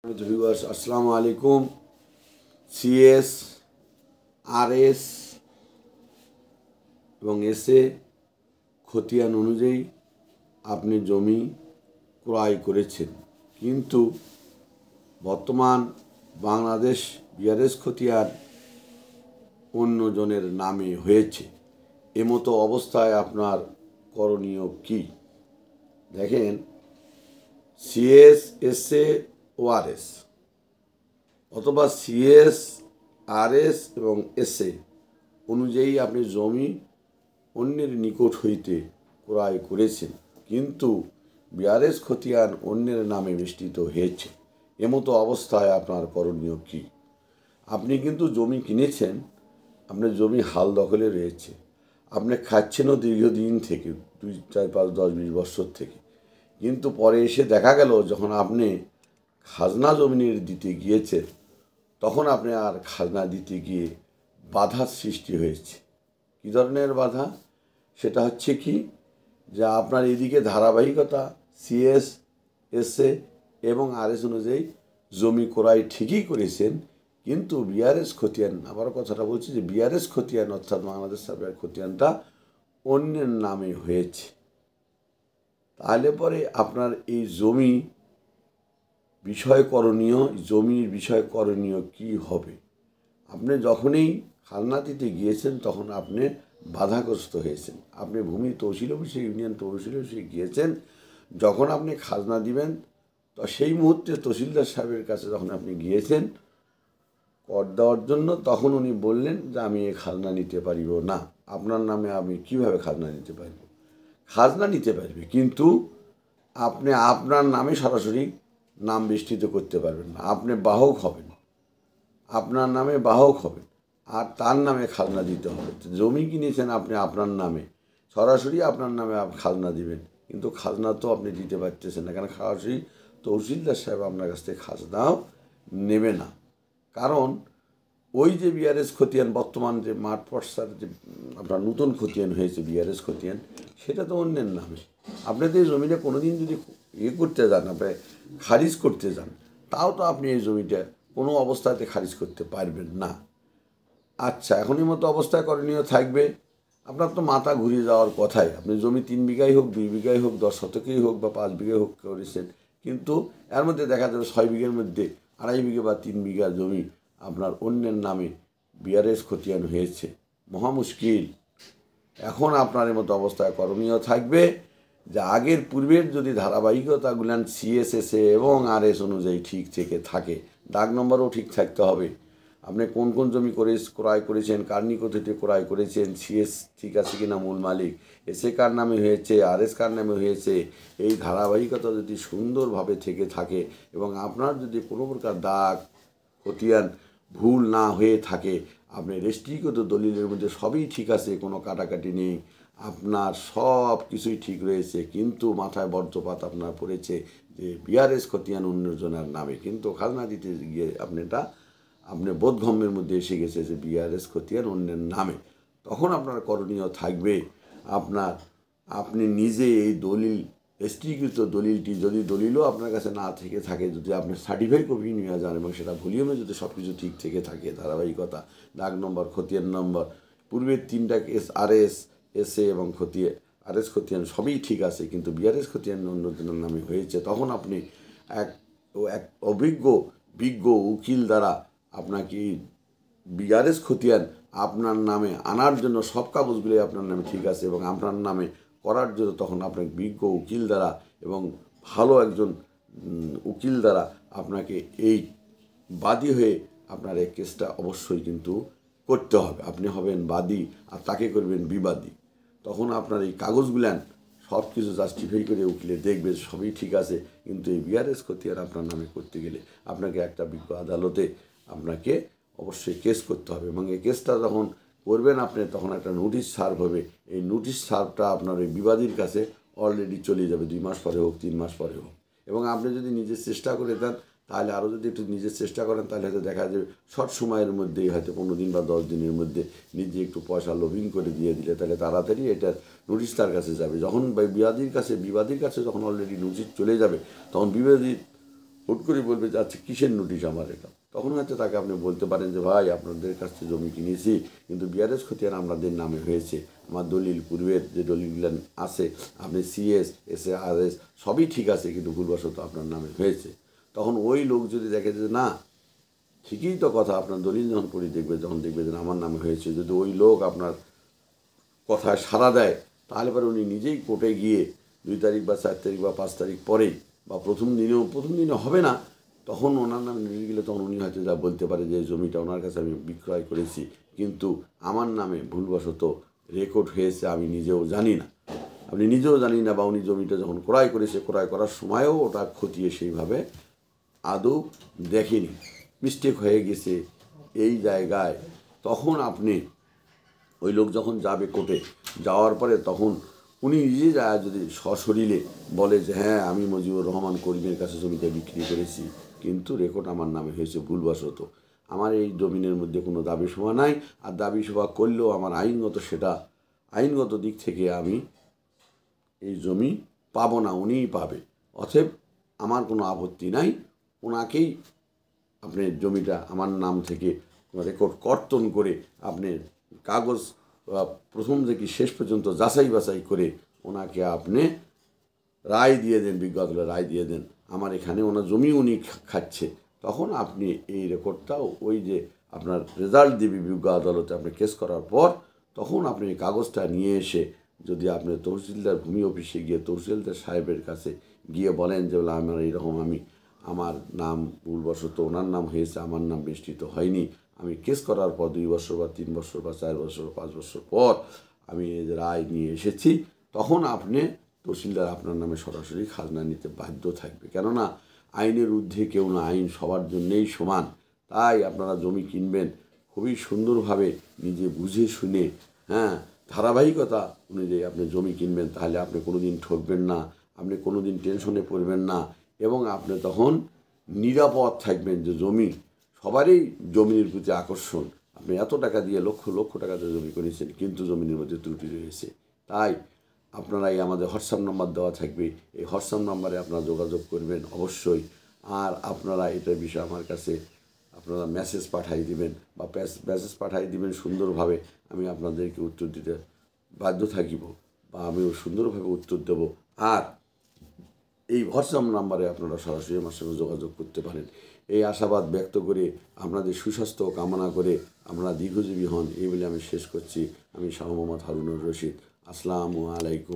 Viewers আসসালামু আলাইকুম। CS, RS এবং এসএ খতিয়ান অনুযায়ী আপনি জমি ক্রয় করেছেন, কিন্তু বর্তমান বাংলাদেশ বিআরএস খতিয়ান অন্যজনের নামে হয়েছে। এমতো অবস্থায় আপনার করণীয় কি? দেখেন, সিএস, এসএ ও আরএস অথবা সিএস, আরএস এবং এসএ অনুযায়ী আপনি জমি অন্যের নিকট হইতে ক্রয় করেছেন, কিন্তু বিআরএস খতিয়ান অন্যের নামে বেষ্টিত হয়েছে। এমতো অবস্থায় আপনার করণীয় কি? আপনি কিন্তু জমি কিনেছেন, আপনার জমি হাল দখলে রয়েছে, আপনি খাচ্ছেনও দীর্ঘদিন থেকে, 2, 4, 5, 10, 20 বছর থেকে, কিন্তু পরে এসে দেখা গেল যখন আপনি খাজনা জমিনের দিতে গিয়েছেন, তখন আপনি আর খাজনা দিতে গিয়ে বাধার সৃষ্টি হয়েছে। কী ধরনের বাধা? সেটা হচ্ছে কি, যে আপনার এদিকে ধারাবাহিকতা সিএস, এসএ এবং আরএস অনুযায়ী জমি ক্রয় ঠিকই করেছেন, কিন্তু বিআরএস খতিয়ান, আবার কথাটা বলছি যে বিআরএস খতিয়ান অর্থাৎ বাংলাদেশ সার্ভেয়ার খতিয়ানটা অন্যের নামে হয়েছে। তাহলে পরে আপনার এই জমির বিষয় করণীয় কি হবে? আপনি যখনই খাজনা দিতে গিয়েছেন তখন আপনি বাধাগ্রস্ত হয়েছেন। আপনি ভূমি তহসিল অফিসে, ইউনিয়ন তহসিল অফিসে গিয়েছেন, যখন আপনি খাজনা দিবেন তো সেই মুহূর্তে তহসিলদার সাহেবের কাছে যখন আপনি গিয়েছেন কর দেওয়ার জন্য, তখন উনি বললেন যে আমি এ খাজনা নিতে পারিব না। আপনার নামে আমি কিভাবে খাজনা নিতে পারব? খাজনা নিতে পারবে, কিন্তু আপনি আপনার নামে সরাসরি নাম বেষ্টিত করতে পারবেন না। আপনি বাহক হবেন, আপনার নামে বাহক হবেন, আর তার নামে খাজনা দিতে হবে। জমি কিনেছেন আপনি আপনার নামে, সরাসরি আপনার নামে খাজনা দিবেন, কিন্তু খাজনা তো আপনি দিতে পারতেছেন না, কারণ সরাসরি তহসিলদার সাহেব আপনার কাছ থেকে খাজনাও নেবে না। কারণ ওই যে বিআরএস খতিয়ান, বর্তমান যে মাঠ পর্সার যে আপনার নতুন খতিয়ান হয়েছে বিআরএস খতিয়ান, সেটা তো অন্যের নামে। আপনি তো এই জমিটা কোনো দিন যদি করতে যান, আপনি খারিজ করতে যান, তাও তো আপনি এই জমিটা কোনো অবস্থাতে খারিজ করতে পারবেন না। আচ্ছা, এখনই মতো অবস্থায় করণীয় থাকবে, আপনার তো মাথা ঘুরিয়ে যাওয়ার কথাই। আপনি জমি 3 বিঘাই হোক, 2 বিঘাই হোক, 10 শতকেই হোক বা 5 বিঘাই হোক করেছেন, কিন্তু এর মধ্যে দেখা যাবে 6 বিঘার মধ্যে 2.5 বিঘা বা 3 বিঘা জমি আপনার অন্যের নামে বিআরএস খতিয়ান হয়েছে। মহা মুশকিল। এখন আপনার মতো অবস্থায় করণীয় থাকবে যে আগের পূর্বের যদি ধারাবাহিকতাগুলান সিএসএসএ এবং আরএস অনুযায়ী ঠিক থেকে থাকে, দাগ নম্বরও ঠিক থাকতে হবে। আপনি কোন কোন জমি ক্রয় করেছেন, কার নিকট হতে ক্রয় করেছেন, সিএস ঠিক আছে কিনা মূল মালিক, এসএ কার নামে হয়েছে, আরএস কার নামে হয়েছে, এই ধারাবাহিকতা যদি সুন্দরভাবে থেকে থাকে এবং আপনার যদি কোনো প্রকার দাগ খতিয়ান ভুল না হয়ে থাকে, আপনি রেজিস্ট্রিকৃত দলিলের মধ্যে সবই ঠিক আছে, কোনো কাটাকাটি নেই, আপনার সব কিছুই ঠিক রয়েছে, কিন্তু মাথায় বজ্রপাত আপনার পড়েছে যে বিআরএস খতিয়ান অন্যজনের নামে, কিন্তু খাজনা দিতে গিয়ে আপনি বোধগম্যের মধ্যে এসে গেছে যে বিআরএস খতিয়ান অন্যের নামে। তখন আপনার করণীয় থাকবে আপনি নিজে এই দলিল, রেজিস্ট্রিকৃত দলিলটি, যদি দলিলও আপনার কাছে না থেকে থাকে, যদি আপনি সার্টিফাই কপি নিয়ে যান এবং সেটা ভলিউমে যদি সব কিছু ঠিক থেকে থাকে, ধারাবাহিকতা, দাগ নম্বর, খতিয়ান নম্বর, পূর্বের 3টা কেস আরএস, এসএ এবং আরএস খতিয়ান সবই ঠিক আছে, কিন্তু বিআরএস খতিয়ান অন্যজনের নামে হয়েছে, তখন আপনি এক বিজ্ঞ উকিল দ্বারা আপনাকে বিআরএস খতিয়ান আপনার নামে আনার জন্য সব কাগজগুলি আপনার নামে ঠিক আছে এবং আপনার নামে করার জন্য তখন আপনাকে বিজ্ঞ উকিল দ্বারা এবং ভালো একজন উকিল দ্বারা আপনাকে এই বাদী হয়ে আপনার এই কেসটা অবশ্যই কিন্তু করতে হবে। আপনি হবেন বাদী আর তাকে করবেন বিবাদী। তখন আপনার এই কাগজগুলান সব কিছু জাস্টিফাই করে উকিলে দেখবে সবই ঠিক আছে, কিন্তু এই বিআরএস খতিয়ান আপনার নামে করতে গেলে আপনাকে একটা বিজ্ঞ আদালতে আপনাকে অবশ্যই কেস করতে হবে, এবং এই কেসটা যখন করবেন আপনি, তখন একটা নোটিশ সার্ভ হবে। এই নোটিশ সার্ভটা আপনার ওই বিবাদীর কাছে অলরেডি চলে যাবে, 2 মাস পরে হোক, 3 মাস পরে হোক। এবং আপনি যদি নিজের চেষ্টা করে দেন, তাহলে আরও যদি একটু নিজের চেষ্টা করেন, তাহলে হয়তো দেখা যাবে শর্ট সময়ের মধ্যেই, হয়তো 15 দিন বা 10 দিনের মধ্যে নিজে একটু পয়সা লোভিং করে দিয়ে দিলে, তাহলে তাড়াতাড়ি এটার নোটিশ তার কাছে যাবে। যখন বিবাদীর কাছে যখন অলরেডি নোটিশ চলে যাবে, তখন বিবাদীর হুট করে বলবে যে আচ্ছা কিসের নোটিশ আমার এটা, তখন হয়তো তাকে আপনি বলতে পারেন যে ভাই আপনাদের কাছ থেকে জমি কিনেছি কিন্তু বিআরএস খতিয়ান আপনাদের নামে হয়েছে, আমার দলিল পূর্বের যে দলিলগুলো আছে আপনি সিএস SARS সবই ঠিক আছে কিন্তু ভুলবশত আপনার নামে হয়েছে। তখন ওই লোক যদি দেখে যে না ঠিকই তো কথা, আপনার দলিল যখন পড়ি দেখবে, যখন দেখবে যে আমার নামে হয়েছে, যদি ওই লোক আপনার কথায় সাড়া দেয় তাহলে পরে উনি নিজেই কোর্টে গিয়ে 2 তারিখ বা 4 তারিখ বা 5 তারিখ পরেই বা প্রথম দিনে হবে না, তখন ওনার নামে নিয়ে গেলে তখন উনি হয়তো যা বলতে পারে যে জমিটা ওনার কাছে আমি বিক্রয় করেছি কিন্তু আমার নামে ভুলবশত রেকর্ড হয়েছে, আমি নিজেও জানি না, আপনি নিজেও জানি না, বা উনি জমিটা যখন ক্রয় করেছে ক্রয় করার সময়ও ওটা খতিয়ে সেইভাবে আদৌ দেখেনি, মিস্টেক হয়ে গেছে এই জায়গায়, তখন আপনি ওই লোক যখন যাবে কোর্টে যাওয়ার পরে তখন উনি নিজে যায় যদি সশরীরে বলে যে হ্যাঁ আমি মুজিবুর রহমান করিমের কাছে জমিটা বিক্রি করেছি কিন্তু রেকর্ড আমার নামে হয়েছে ভুলবশত, আমার এই জমিনের মধ্যে কোনো দাবি সভা নাই, আর দাবি সভা করলেও আমার আইনগত দিক থেকে আমি এই জমি পাবো না, উনিই পাবে, অতএব আমার কোনো আপত্তি নাই, ওনাকেই আপনি জমিটা আমার নাম থেকে রেকর্ড কর্তন করে আপনি কাগজ প্রথম থেকে শেষ পর্যন্ত যাচাই বাছাই করে ওনাকে আপনি রায় দিয়ে দেন, বিজ্ঞ আদালতে রায় দিয়ে দেন আমার এখানে ওনার জমি উনি খাচ্ছে, তখন আপনি এই রেকর্ডটাও ওই যে আপনার রেজাল্ট দিবি বিজ্ঞ আদালতে আপনি কেস করার পর, তখন আপনি এই কাগজটা নিয়ে এসে যদি আপনি তহসিলদার ভূমি অফিসে গিয়ে তহসিলদার সাহেবের কাছে গিয়ে বলেন যে বলে আমার এইরকম আমার নাম ভুলবশত ওনার নাম হয়েছে, আমার নাম বেষ্টিত হয়নি, আমি কেস করার পর 2 বছর বা 3 বছর বা 4 বছর 5 বছর পর আমি এই রায় নিয়ে এসেছি, তখন আপনি তহসিলদার আপনার নামে সরাসরি খাজনা নিতে বাধ্য থাকবে, কেননা আইনের ঊর্ধ্বে কেউ না, আইন সবার জন্যেই সমান, তাই আপনারা জমি কিনবেন খুবই সুন্দরভাবে নিজে বুঝে শুনে, হ্যাঁ ধারাবাহিকতা অনুযায়ী আপনি জমি কিনবেন, তাহলে আপনি কোনো দিন ঠকবেন না, আপনি কোনো দিন টেনশনে পড়বেন না, এবং আপনি তখন নিরাপদ থাকবেন যে জমি সবারই জমির প্রতি আকর্ষণ, আপনি এত টাকা দিয়ে লক্ষ লক্ষ টাকা দিয়ে জমি করেছেন কিন্তু জমির মধ্যে ত্রুটি রয়েছে, তাই আপনারা এই আমাদের হোয়াটসঅ্যাপ নাম্বার দেওয়া থাকবে, এই হোয়াটসঅ্যাপ নাম্বারে আপনারা যোগাযোগ করবেন অবশ্যই, আর আপনারা এটার বিষয়ে আমার কাছে আপনারা মেসেজ পাঠিয়ে দিবেন বা মেসেজ পাঠিয়ে দিবেন সুন্দরভাবে, আমি আপনাদেরকে উত্তর দিতে বাধ্য থাকিব বা আমিও সুন্দরভাবে উত্তর দেব, আর এই হোয়াটসঅ্যাপ নাম্বারে আপনারা সরাসরি আমার সঙ্গে যোগাযোগ করতে পারেন, এই আশাবাদ ব্যক্ত করে আপনাদের সুস্বাস্থ্য কামনা করে আপনারা দীর্ঘজীবী হন এই বলে আমি শেষ করছি। আমি শাহ মোহাম্মদ হারুনুর রশিদ। আসসালামু আলাইকুম।